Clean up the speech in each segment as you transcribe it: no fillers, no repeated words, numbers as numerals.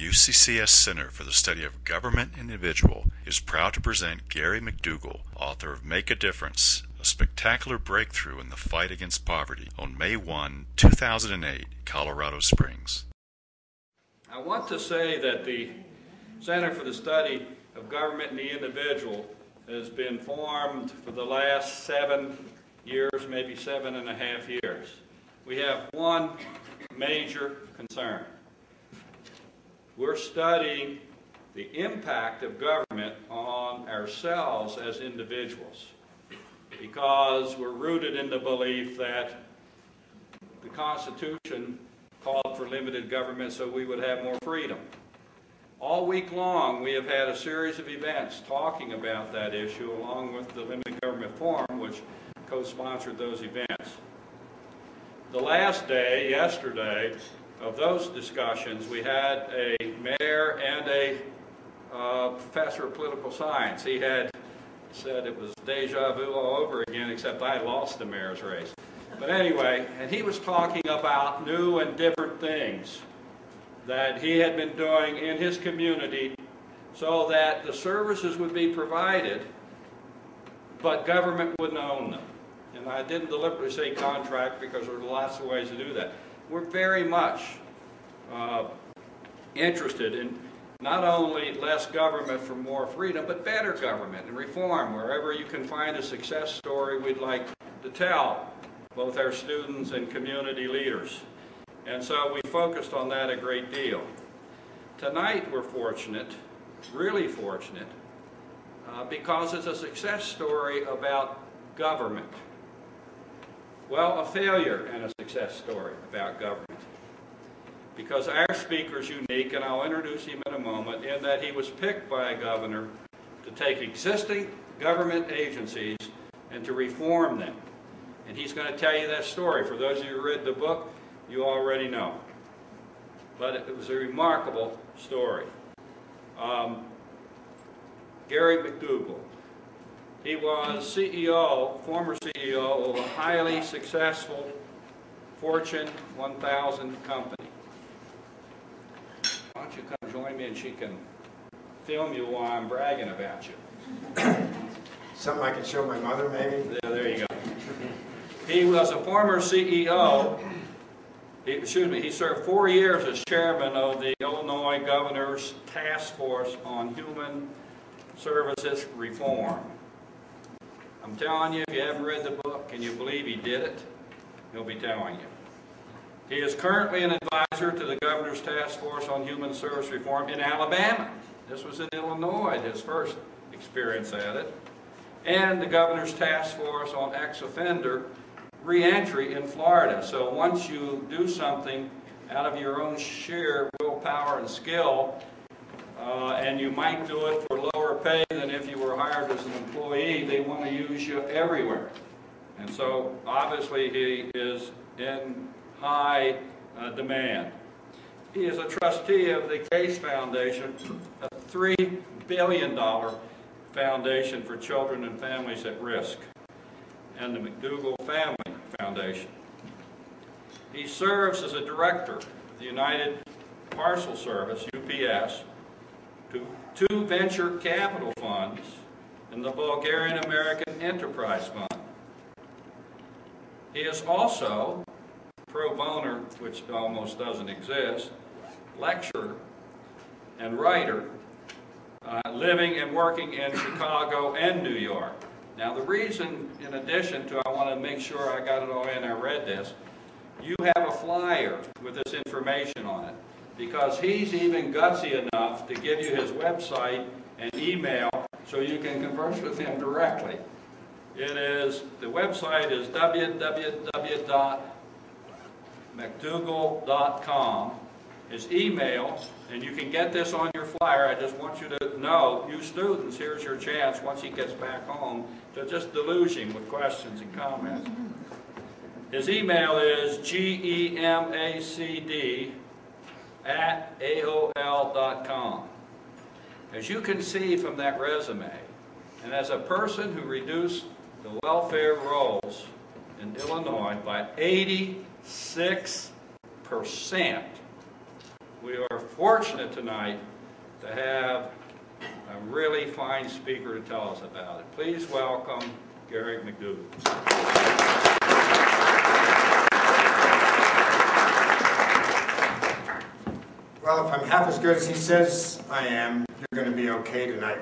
U.C.C.S. Center for the Study of Government and Individual is proud to present Gary MacDougal, author of Make a Difference, a spectacular breakthrough in the fight against poverty, on May 1, 2008, Colorado Springs. I want to say that the Center for the Study of Government and the Individual has been formed for the last 7 years, maybe 7.5 years. We have one major concern. We're studying the impact of government on ourselves as individuals, because we're rooted in the belief that the Constitution called for limited government so we would have more freedom. All week long we have had a series of events talking about that issue, along with the Limited Government Forum, which co-sponsored those events. The last day, yesterday, of those discussions, we had a mayor and a professor of political science. He had said it was deja vu all over again, except I lost the mayor's race. But anyway, and he was talking about new and different things that he had been doing in his community so that the services would be provided, but government wouldn't own them. And I didn't deliberately say contract because there are lots of ways to do that. We're very much interested in not only less government for more freedom, but better government and reform. Wherever you can find a success story, we'd like to tell both our students and community leaders. And so we focused on that a great deal. Tonight we're fortunate, really fortunate, because it's a success story about government. Well, a failure and a success story about government. Because our speaker is unique, and I'll introduce him in a moment, in that he was picked by a governor to take existing government agencies and to reform them. And he's going to tell you that story. For those of you who read the book, you already know. But it was a remarkable story. Gary MacDougal. He was CEO, former CEO of a highly successful Fortune 1000 company. Why don't you come join me and she can film you while I'm bragging about you. Something I can show my mother, maybe? Yeah, there you go. He was a former CEO. He served 4 years as chairman of the Illinois Governor's Task Force on Human Services Reform. I'm telling you, if you haven't read the book, can you believe he did it? He'll be telling you. He is currently an advisor to the Governor's Task Force on Human Service Reform in Alabama. This was in Illinois, his first experience at it. And the Governor's Task Force on Ex-Offender Reentry in Florida. So once you do something out of your own sheer willpower and skill, and you might do it for lower pay than if you were hired as an employee, they want to use you everywhere. And so obviously he is in high demand. He is a trustee of the Case Foundation, a $3 billion foundation for children and families at risk, and the MacDougal Family Foundation. He serves as a director of the United Parcel Service, UPS, to 2 venture capital funds and the Bulgarian American Enterprise Fund. He is also pro bono, which almost doesn't exist, lecturer and writer, living and working in Chicago and New York. Now the reason, in addition to, I want to make sure I got it all in, I read this, you have a flyer with this information on it, because he's even gutsy enough to give you his website and email so you can converse with him directly. The website is www.macdougal.com. His email, and you can get this on your flyer. I just want you to know, you students, here's your chance once he gets back home to just deluge him with questions and comments. His email is gemacd@aol.com. As you can see from that resume, and as a person who reduced the welfare rolls in Illinois by 86%, we are fortunate tonight to have a really fine speaker to tell us about it. Please welcome Gary MacDougal. Well, if I'm half as good as he says I am, you're going to be okay tonight.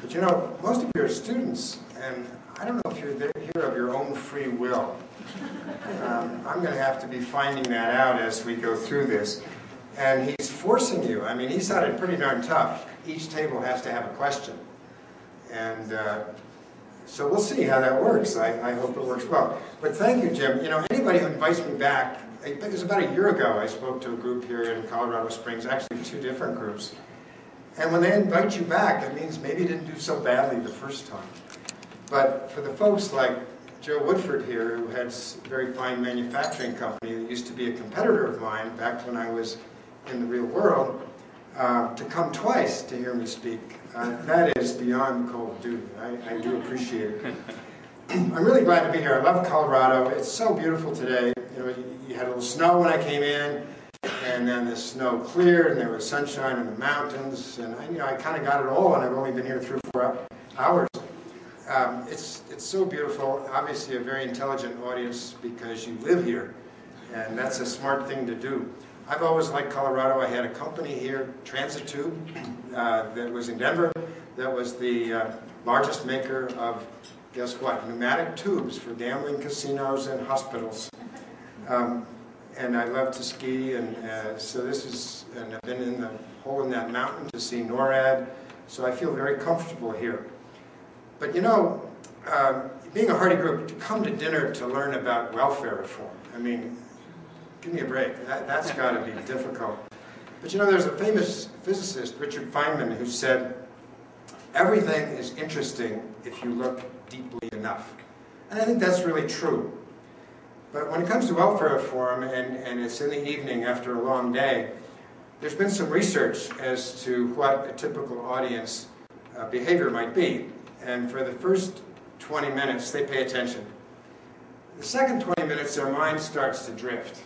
But you know, most of you are students, and I don't know if you're here of your own free will. I'm going to have to be finding that out as we go through this. And he's forcing you. I mean, he sounded pretty darn tough. Each table has to have a question. And so we'll see how that works. I hope it works well. But thank you, Jim. You know, anybody who invites me back, it was about a year ago I spoke to a group here in Colorado Springs, actually 2 different groups. And when they invite you back, it means maybe you didn't do so badly the first time. But for the folks like Joe Woodford here, who has a very fine manufacturing company that used to be a competitor of mine back when I was in the real world, to come twice to hear me speak, that is beyond Call of Duty. I do appreciate it. I'm really glad to be here. I love Colorado. It's so beautiful today. You know, you had a little snow when I came in, and then the snow cleared, and there was sunshine in the mountains, and I kind of got it all, and I've only been here 3 or 4 hours. It's so beautiful. Obviously a very intelligent audience because you live here, and that's a smart thing to do. I've always liked Colorado. I had a company here, Transit Tube, that was in Denver, that was the largest maker of, guess what, pneumatic tubes for gambling casinos and hospitals. And I love to ski, and so this is, and I've been in the hole in that mountain to see NORAD, so I feel very comfortable here. But you know, being a Hardy group, to come to dinner to learn about welfare reform, I mean, give me a break. That's got to be difficult. But you know, there's a famous physicist, Richard Feynman, who said, everything is interesting if you look deeply enough. And I think that's really true. But when it comes to welfare reform, and it's in the evening after a long day, there's been some research as to what a typical audience behavior might be. And for the first 20 minutes, they pay attention. The second 20 minutes, their mind starts to drift.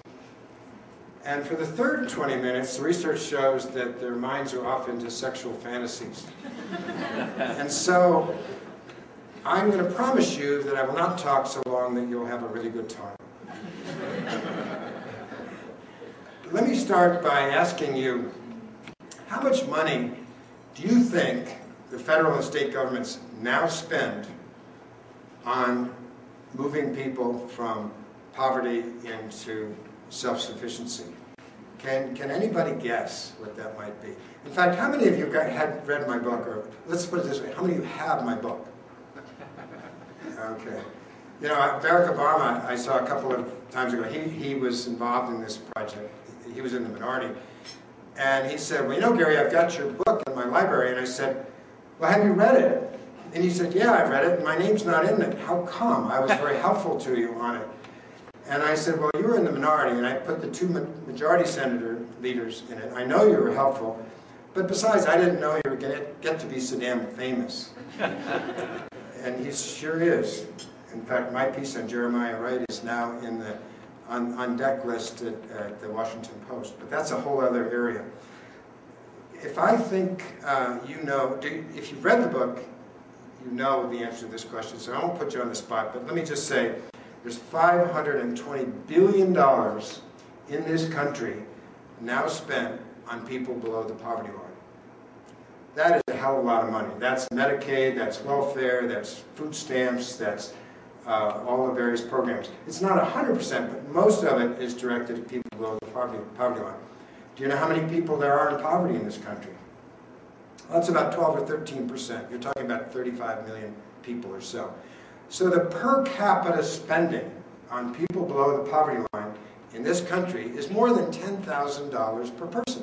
And for the third 20 minutes, the research shows that their minds are off into sexual fantasies. And so, I'm going to promise you that I will not talk so long that you'll have a really good time. Let me start by asking you, how much money do you think the federal and state governments now spend on moving people from poverty into self-sufficiency? Can anybody guess what that might be? In fact, how many of you had read my book, or let's put it this way, how many of you have my book? Okay. You know, Barack Obama, I saw a couple of times ago, he was involved in this project. He was in the minority. And he said, well, you know, Gary, I've got your book in my library. And I said, well, have you read it? And he said, yeah, I've read it, and my name's not in it. How come? I was very helpful to you on it. And I said, well, you were in the minority, and I put the 2 majority senator leaders in it. I know you were helpful, but besides, I didn't know you were going to get to be so damn famous. And he sure is. In fact, my piece on Jeremiah Wright is now in the on deck list at the Washington Post, but that's a whole other area. If I think you know, if you've read the book, you know the answer to this question, so I won't put you on the spot, but let me just say, there's $520 billion in this country now spent on people below the poverty line. That is a hell of a lot of money. That's Medicaid, that's welfare, that's food stamps, that's all the various programs. It's not 100%, but most of it is directed at people below the poverty line. Do you know how many people there are in poverty in this country? Well, that's about 12 or 13%. You're talking about 35 million people or so. So the per capita spending on people below the poverty line in this country is more than $10,000 per person.